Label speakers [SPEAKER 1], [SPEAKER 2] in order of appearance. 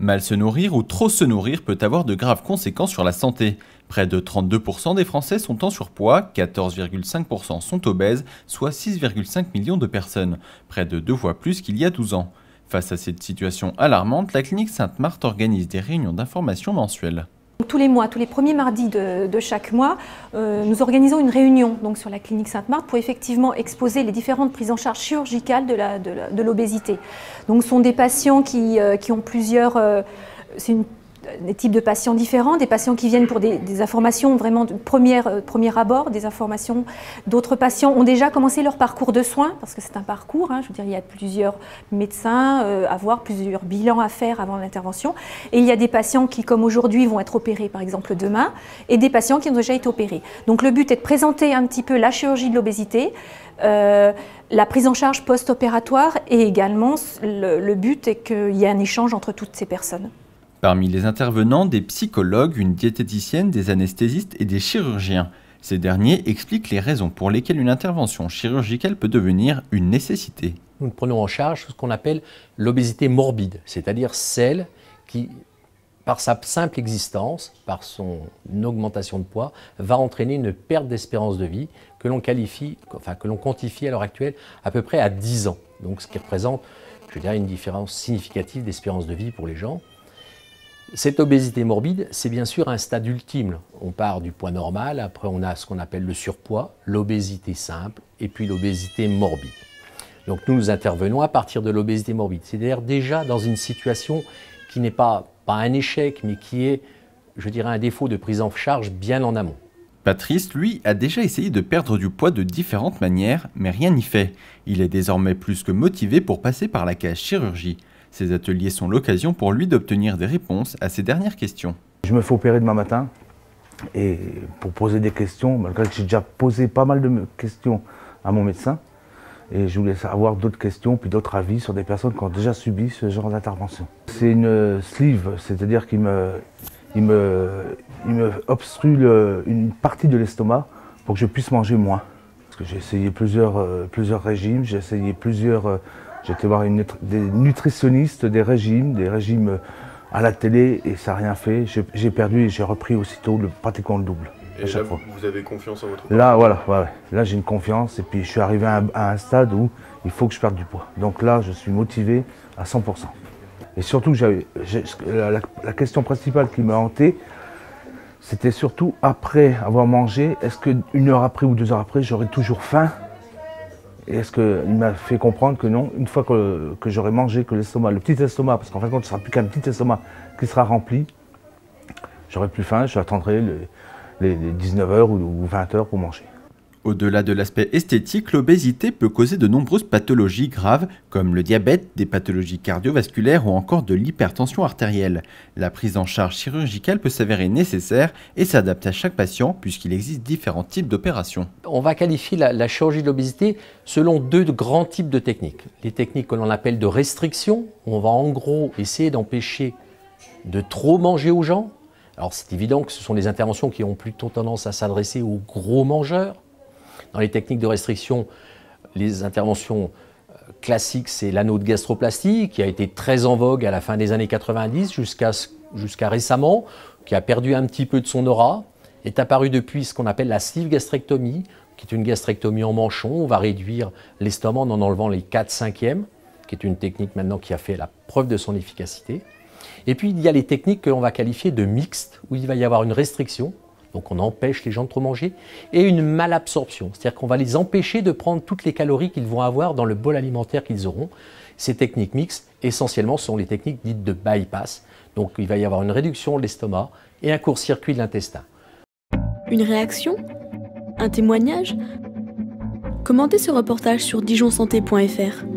[SPEAKER 1] Mal se nourrir ou trop se nourrir peut avoir de graves conséquences sur la santé. Près de 32% des Français sont en surpoids, 14,5% sont obèses, soit 6,5 millions de personnes, près de 2 fois plus qu'il y a 12 ans. Face à cette situation alarmante, la clinique Sainte-Marthe organise des réunions d'information mensuelles.
[SPEAKER 2] Tous les mois, tous les premiers mardis de chaque mois, nous organisons une réunion donc, sur la clinique Sainte-Marthe pour effectivement exposer les différentes prises en charge chirurgicales de l'obésité. Donc ce sont des patients qui ont plusieurs... des types de patients différents, des patients qui viennent pour des informations vraiment de premier abord, des informations. D'autres patients ont déjà commencé leur parcours de soins, parce que c'est un parcours, je veux dire, il y a plusieurs médecins à voir, plusieurs bilans à faire avant l'intervention. Et il y a des patients qui, comme aujourd'hui, vont être opérés, par exemple, demain, et des patients qui ont déjà été opérés. Donc le but est de présenter un petit peu la chirurgie de l'obésité, la prise en charge post-opératoire, et également, le but est qu'il y ait un échange entre toutes ces personnes.
[SPEAKER 1] Parmi les intervenants, des psychologues, une diététicienne, des anesthésistes et des chirurgiens. Ces derniers expliquent les raisons pour lesquelles une intervention chirurgicale peut devenir une nécessité.
[SPEAKER 3] Nous prenons en charge ce qu'on appelle l'obésité morbide, c'est-à-dire celle qui, par sa simple existence, par son augmentation de poids, va entraîner une perte d'espérance de vie que l'on quantifie à l'heure actuelle à peu près à 10 ans. Donc ce qui représente, je dirais, une différence significative d'espérance de vie pour les gens. Cette obésité morbide, c'est bien sûr un stade ultime. On part du poids normal, après on a ce qu'on appelle le surpoids, l'obésité simple et puis l'obésité morbide. Donc nous intervenons à partir de l'obésité morbide, c'est-à-dire déjà dans une situation qui n'est pas un échec, mais qui est, je dirais, un défaut de prise en charge bien en amont.
[SPEAKER 1] Patrice, lui, a déjà essayé de perdre du poids de différentes manières, mais rien n'y fait. Il est désormais plus que motivé pour passer par la case chirurgie. Ces ateliers sont l'occasion pour lui d'obtenir des réponses à ses dernières questions.
[SPEAKER 4] Je me fais opérer demain matin et pour poser des questions, malgré que j'ai déjà posé pas mal de questions à mon médecin, et je voulais avoir d'autres questions puis d'autres avis sur des personnes qui ont déjà subi ce genre d'intervention. C'est une sleeve, c'est-à-dire qu'il me obstrue une partie de l'estomac pour que je puisse manger moins. Parce que j'ai essayé plusieurs régimes, j'ai été voir des nutritionnistes, des régimes à la télé, et ça n'a rien fait. J'ai perdu et j'ai repris aussitôt pratiquement le double.
[SPEAKER 5] Et là, vous avez confiance en votre corps?
[SPEAKER 4] Là, voilà, là j'ai une confiance, et puis je suis arrivé à un stade où il faut que je perde du poids. Donc là, je suis motivé à 100%. Et surtout, la question principale qui m'a hanté, c'était surtout après avoir mangé, est-ce qu'une heure après ou 2 heures après, j'aurais toujours faim? Et est-ce qu'il m'a fait comprendre que non, une fois que j'aurai mangé, que l'estomac, le petit estomac, parce qu'en fin de compte, ce ne sera plus qu'un petit estomac qui sera rempli, j'aurai plus faim, j'attendrai les 19h ou 20h pour manger.
[SPEAKER 1] Au-delà de l'aspect esthétique, l'obésité peut causer de nombreuses pathologies graves, comme le diabète, des pathologies cardiovasculaires ou encore de l'hypertension artérielle. La prise en charge chirurgicale peut s'avérer nécessaire et s'adapte à chaque patient puisqu'il existe différents types d'opérations.
[SPEAKER 3] On va qualifier la chirurgie de l'obésité selon 2 grands types de techniques. Les techniques que l'on appelle de restriction, on va en gros essayer d'empêcher de trop manger aux gens. Alors c'est évident que ce sont des interventions qui ont plutôt tendance à s'adresser aux gros mangeurs. Dans les techniques de restriction, les interventions classiques, c'est l'anneau de gastroplastie, qui a été très en vogue à la fin des années 90 jusqu'à récemment, qui a perdu un petit peu de son aura. Est apparu depuis ce qu'on appelle la sleeve gastrectomie, qui est une gastrectomie en manchon. On va réduire l'estomac en enlevant les 4/5e, qui est une technique maintenant qui a fait la preuve de son efficacité. Et puis il y a les techniques que l'on va qualifier de mixtes, où il va y avoir une restriction. Donc on empêche les gens de trop manger, et une malabsorption, c'est-à-dire qu'on va les empêcher de prendre toutes les calories qu'ils vont avoir dans le bol alimentaire qu'ils auront. Ces techniques mixtes, essentiellement, sont les techniques dites de bypass. Donc il va y avoir une réduction de l'estomac et un court-circuit de l'intestin.
[SPEAKER 6] Une réaction? Un témoignage? Commentez ce reportage sur dijonsanté.fr.